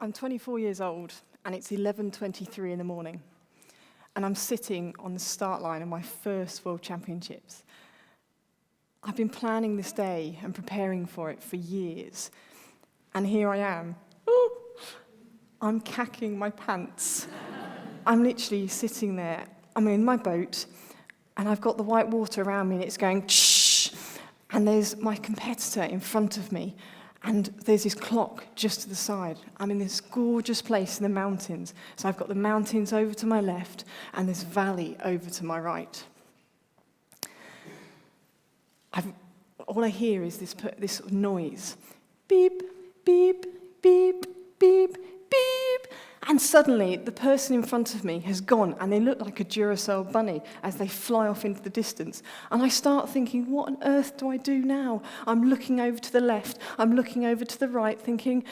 I'm 24 years old, and it's 11:23 in the morning, and I'm sitting on the start line of my first World Championships. I've been planning this day and preparing for it for years, and here I am. I'm cacking my pants. I'm literally sitting there. I'm in my boat, and I've got the white water around me, and it's going shh, and there's my competitor in front of me, and there's this clock just to the side. I'm in this gorgeous place in the mountains. So I've got the mountains over to my left and this valley over to my right. All I hear is this sort of noise. Beep, beep, beep, beep, beep. And suddenly, the person in front of me has gone, and they look like a Duracell bunny as they fly off into the distance. And I start thinking, what on earth do I do now? I'm looking over to the left, I'm looking over to the right, thinking,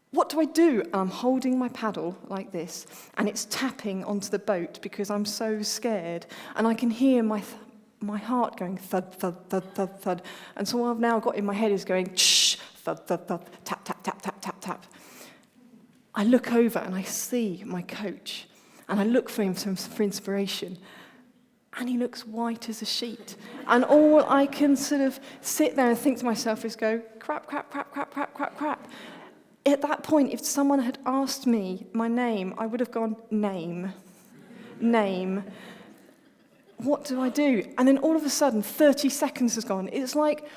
what do I do? And I'm holding my paddle like this, and it's tapping onto the boat because I'm so scared. And I can hear my heart going thud, thud, thud, thud, thud. And so what I've now got in my head is going, shh, thud, thud, thud, tap, tap, tap, tap, tap, tap. I look over and I see my coach, and I look for him for inspiration, and he looks white as a sheet. And all I can sort of sit there and think to myself is go, crap, crap, crap, crap, crap, crap, crap. At that point, if someone had asked me my name, I would have gone, name. What do I do? And then all of a sudden, 30 seconds has gone. It's like,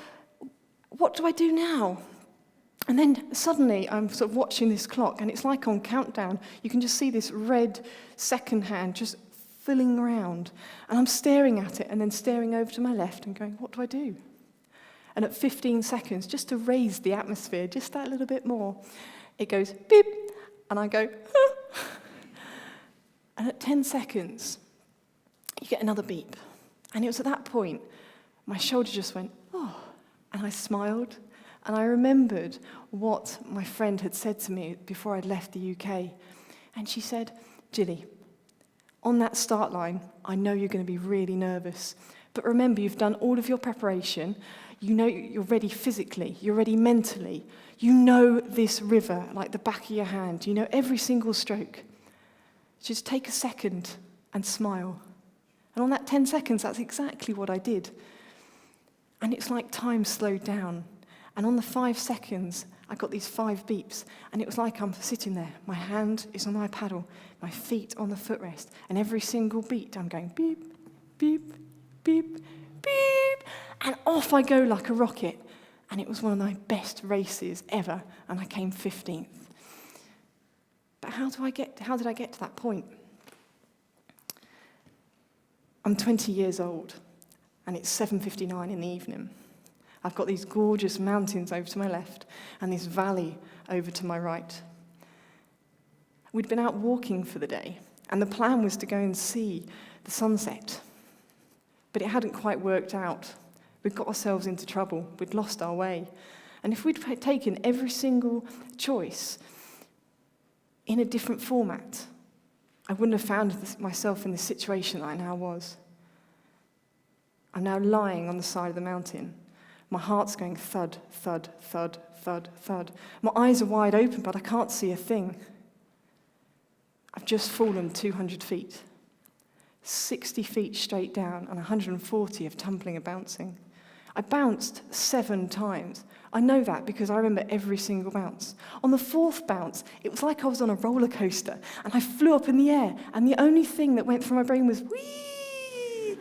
what do I do now? And then suddenly I'm sort of watching this clock, and it's like on countdown. You can just see this red second hand just filling around. And I'm staring at it and then staring over to my left and going, what do I do? And at 15 seconds, just to raise the atmosphere just that little bit more, it goes beep, and I go, ah. And at 10 seconds, you get another beep. And it was at that point, my shoulder just went, oh, and I smiled. And I remembered what my friend had said to me before I'd left the UK. And she said, Gilly, on that start line, I know you're going to be really nervous. But remember, you've done all of your preparation. You know you're ready physically. You're ready mentally. You know this river like the back of your hand. You know every single stroke. Just take a second and smile. And on that 10 seconds, that's exactly what I did. And it's like time slowed down. And on the 5 seconds, I got these 5 beeps, and it was like I'm sitting there. My hand is on my paddle, my feet on the footrest, and every single beat, I'm going beep, beep, beep, beep, and off I go like a rocket. And it was one of my best races ever, and I came 15th. But how did I get to that point? I'm 20 years old, and it's 7:59 in the evening. I've got these gorgeous mountains over to my left and this valley over to my right. We'd been out walking for the day, and the plan was to go and see the sunset. But it hadn't quite worked out. We'd got ourselves into trouble. We'd lost our way. And if we'd taken every single choice in a different format, I wouldn't have found myself in the situation that I now was. I'm now lying on the side of the mountain. My heart's going thud, thud, thud, thud, thud. My eyes are wide open, but I can't see a thing. I've just fallen 200 feet, 60 feet straight down, and 140 of tumbling and bouncing. I bounced 7 times. I know that because I remember every single bounce. On the 4th bounce, it was like I was on a roller coaster, and I flew up in the air, and the only thing that went through my brain was whee!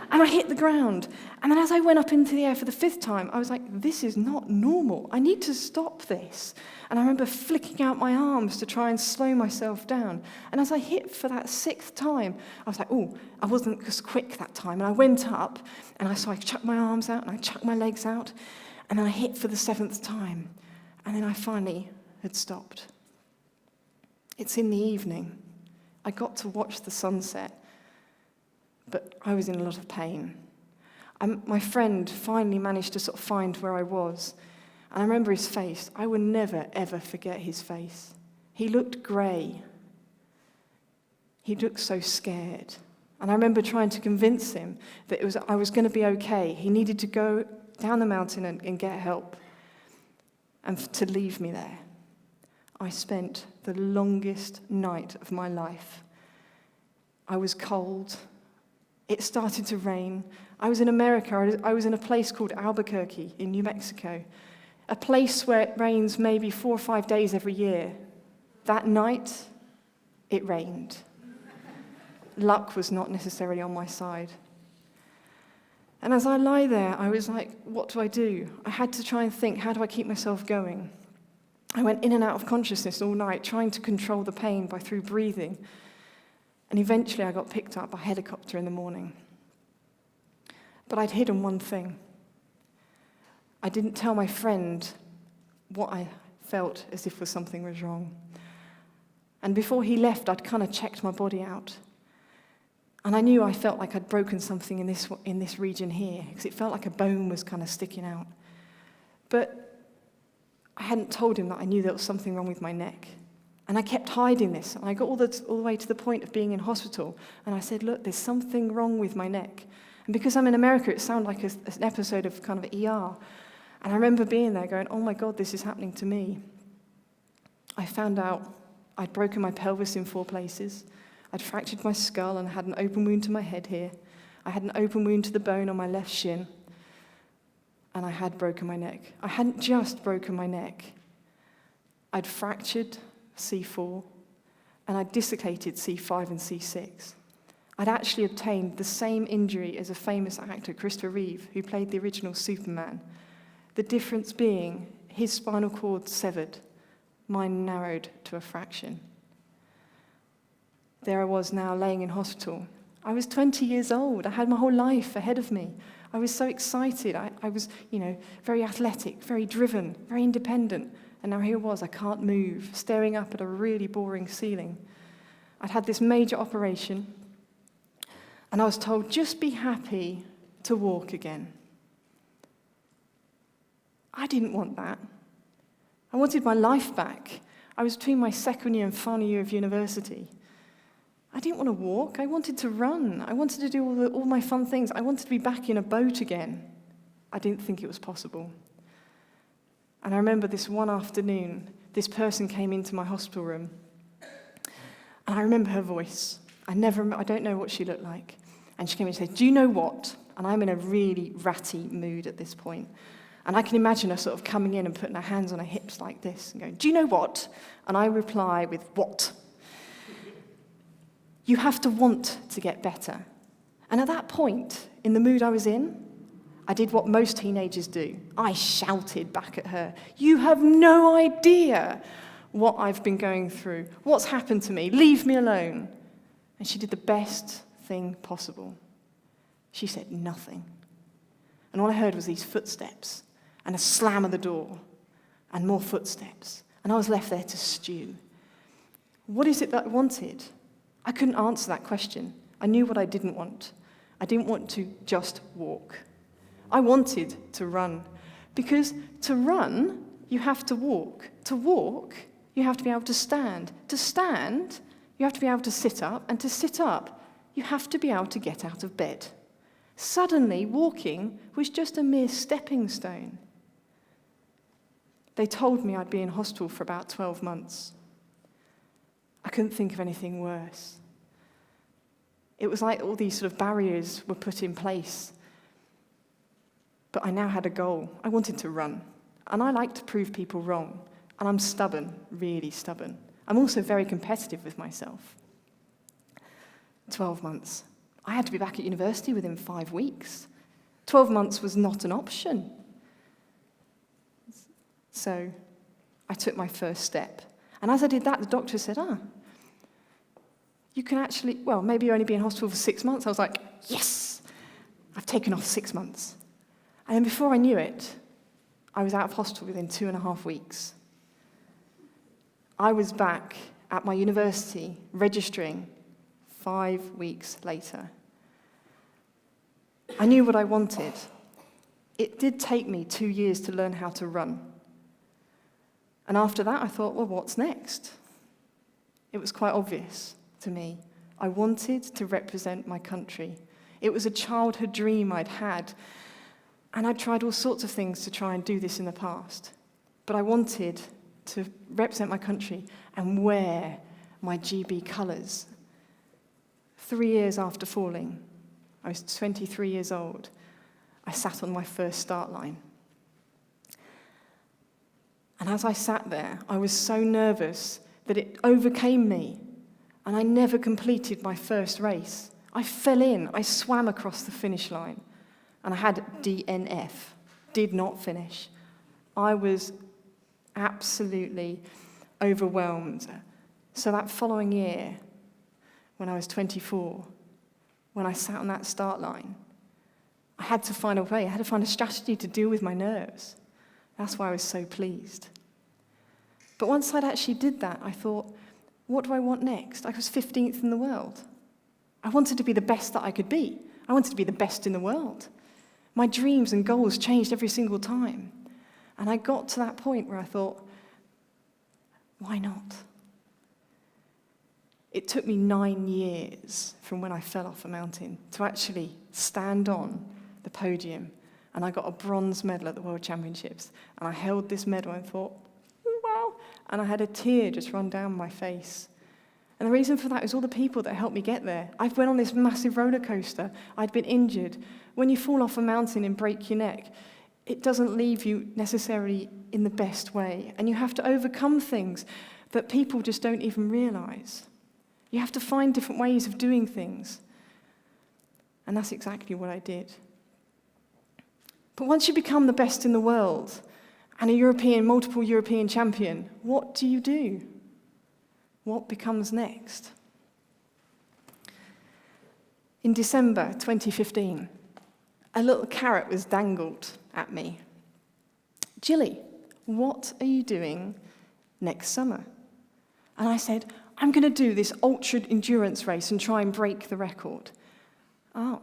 And I hit the ground. And then as I went up into the air for the 5th time, I was like, this is not normal. I need to stop this. And I remember flicking out my arms to try and slow myself down. And as I hit for that 6th time, I was like, oh, I wasn't as quick that time. And I went up, and I chucked my arms out, and I chucked my legs out. And then I hit for the 7th time. And then I finally had stopped. It's in the evening. I got to watch the sunset. But I was in a lot of pain. My friend finally managed to sort of find where I was. And I remember his face. I will never, ever forget his face. He looked grey. He looked so scared. And I remember trying to convince him that I was going to be okay. He needed to go down the mountain and get help and to leave me there. I spent the longest night of my life. I was cold. It started to rain. I was in America. I was in a place called Albuquerque in New Mexico, a place where it rains maybe 4 or 5 days every year. That night, it rained. Luck was not necessarily on my side. And as I lie there, I was like, what do I do? I had to try and think, how do I keep myself going? I went in and out of consciousness all night, trying to control the pain through breathing. And eventually I got picked up by helicopter in the morning. But I'd hidden one thing. I didn't tell my friend what I felt as if something was wrong. And before he left, I'd kind of checked my body out. And I knew I felt like I'd broken something in this region here, because it felt like a bone was kind of sticking out. But I hadn't told him that I knew there was something wrong with my neck. And I kept hiding this. And I got all the way to the point of being in hospital. And I said, look, there's something wrong with my neck. And because I'm in America, it sounded like an episode of kind of ER. And I remember being there going, oh my God, this is happening to me. I found out I'd broken my pelvis in 4 places. I'd fractured my skull and had an open wound to my head here. I had an open wound to the bone on my left shin. And I had broken my neck. I hadn't just broken my neck. I'd fractured C4, and I'd dislocated C5 and C6. I'd actually obtained the same injury as a famous actor, Christopher Reeve, who played the original Superman. The difference being his spinal cord severed, mine narrowed to a fraction. There I was now laying in hospital. I was 20 years old. I had my whole life ahead of me. I was so excited. I was, very athletic, very driven, very independent. And now here I can't move, staring up at a really boring ceiling. I'd had this major operation, and I was told, just be happy to walk again. I didn't want that. I wanted my life back. I was between my second year and final year of university. I didn't want to walk. I wanted to run. I wanted to do all my fun things. I wanted to be back in a boat again. I didn't think it was possible. And I remember this one afternoon, this person came into my hospital room. And I remember her voice. I don't know what she looked like. And she came in and said, do you know what? And I'm in a really ratty mood at this point. And I can imagine her sort of coming in and putting her hands on her hips like this and going, do you know what? And I reply with, what? You have to want to get better. And at that point, in the mood I was in, I did what most teenagers do. I shouted back at her, you have no idea what I've been going through, what's happened to me, leave me alone. And she did the best thing possible. She said nothing. And all I heard was these footsteps and a slam of the door and more footsteps. And I was left there to stew. What is it that I wanted? I couldn't answer that question. I knew what I didn't want. I didn't want to just walk. I wanted to run. Because to run, you have to walk. To walk, you have to be able to stand. To stand, you have to be able to sit up. And to sit up, you have to be able to get out of bed. Suddenly, walking was just a mere stepping stone. They told me I'd be in hospital for about 12 months. I couldn't think of anything worse. It was like all these sort of barriers were put in place. But I now had a goal. I wanted to run. And I like to prove people wrong. And I'm stubborn, really stubborn. I'm also very competitive with myself. 12 months. I had to be back at university within 5 weeks. 12 months was not an option. So I took my first step. And as I did that, the doctor said, you can actually, maybe only be in hospital for 6 months. I was like, yes, I've taken off 6 months. And then before I knew it, I was out of hospital within 2.5 weeks. I was back at my university registering 5 weeks later. I knew what I wanted. It did take me 2 years to learn how to run. And after that, I thought, what's next? It was quite obvious to me. I wanted to represent my country. It was a childhood dream I'd had. And I'd tried all sorts of things to try and do this in the past. But I wanted to represent my country and wear my GB colours. 3 years after falling, I was 23 years old, I sat on my first start line. And as I sat there, I was so nervous that it overcame me, and I never completed my first race. I fell in, I swam across the finish line, and I had DNF, did not finish. I was absolutely overwhelmed. So that following year, when I was 24, when I sat on that start line, I had to find a way, I had to find a strategy to deal with my nerves. That's why I was so pleased. But once I'd actually did that, I thought, what do I want next? I was 15th in the world. I wanted to be the best that I could be. I wanted to be the best in the world. My dreams and goals changed every single time. And I got to that point where I thought, why not? It took me 9 years from when I fell off a mountain to actually stand on the podium. And I got a bronze medal at the World Championships. And I held this medal and thought, wow. And I had a tear just run down my face. And the reason for that is all the people that helped me get there. I went on this massive roller coaster. I'd been injured. When you fall off a mountain and break your neck, it doesn't leave you necessarily in the best way. And you have to overcome things that people just don't even realize. You have to find different ways of doing things. And that's exactly what I did. But once you become the best in the world and a multiple European champion, what do you do? What becomes next? In December 2015, a little carrot was dangled at me. Gilly, what are you doing next summer? And I said, I'm going to do this ultra endurance race and try and break the record. Oh.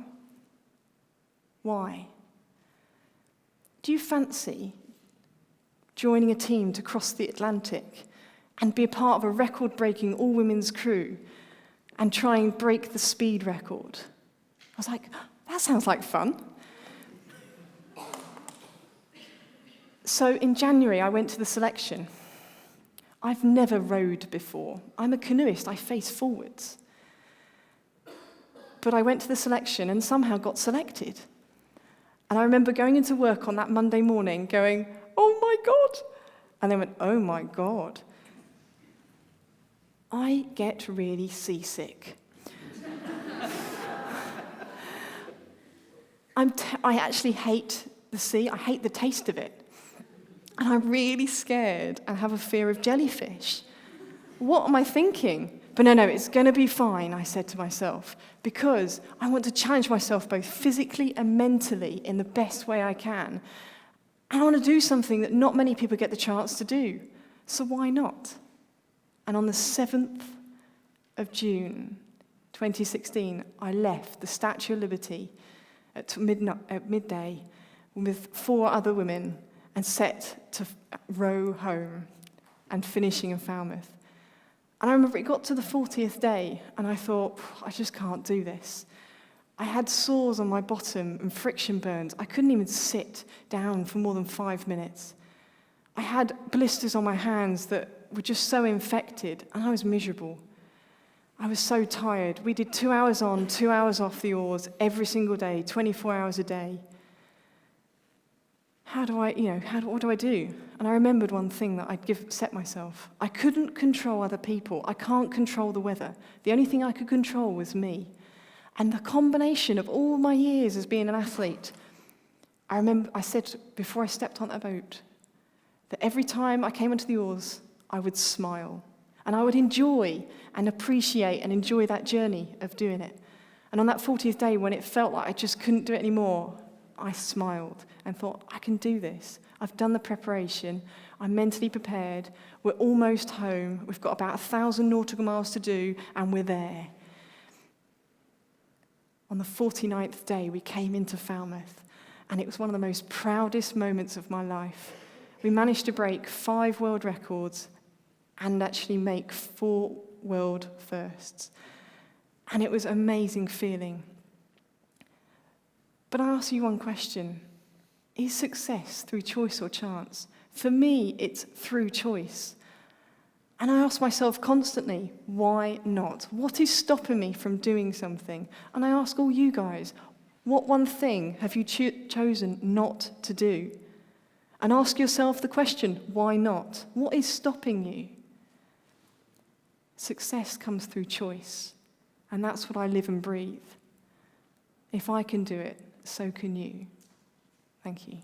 Why? Do you fancy joining a team to cross the Atlantic and be a part of a record-breaking all-women's crew and try and break the speed record? I was like, that sounds like fun. So in January, I went to the selection. I've never rowed before. I'm a canoeist. I face forwards. But I went to the selection and somehow got selected. And I remember going into work on that Monday morning going, oh my God. And then went, oh my God. I get really seasick. I actually hate the sea. I hate the taste of it. And I'm really scared and have a fear of jellyfish. What am I thinking? But no, it's going to be fine, I said to myself, because I want to challenge myself both physically and mentally in the best way I can. And I want to do something that not many people get the chance to do. So why not? And on the 7th of June, 2016, I left the Statue of Liberty at midday with 4 other women and set to row home and finishing in Falmouth. And I remember it got to the 40th day, and I thought, I just can't do this. I had sores on my bottom and friction burns. I couldn't even sit down for more than 5 minutes. I had blisters on my hands that were just so infected, and I was miserable. I was so tired. We did 2 hours on, 2 hours off the oars every single day, 24 hours a day. What do I do? And I remembered one thing that I'd set myself. I couldn't control other people. I can't control the weather. The only thing I could control was me. And the combination of all my years as being an athlete, I remember I said before I stepped on that boat that every time I came onto the oars, I would smile. And I would enjoy and appreciate and enjoy that journey of doing it. And on that 40th day, when it felt like I just couldn't do it anymore, I smiled and thought, I can do this. I've done the preparation. I'm mentally prepared. We're almost home. We've got about 1,000 nautical miles to do, and we're there. On the 49th day, we came into Falmouth, and it was one of the most proudest moments of my life. We managed to break 5 world records and actually make 4 world firsts. And it was an amazing feeling. But I ask you one question. Is success through choice or chance? For me, it's through choice. And I ask myself constantly, why not? What is stopping me from doing something? And I ask all you guys, what one thing have you chosen not to do? And ask yourself the question, why not? What is stopping you? Success comes through choice, and that's what I live and breathe. If I can do it, so can you. Thank you.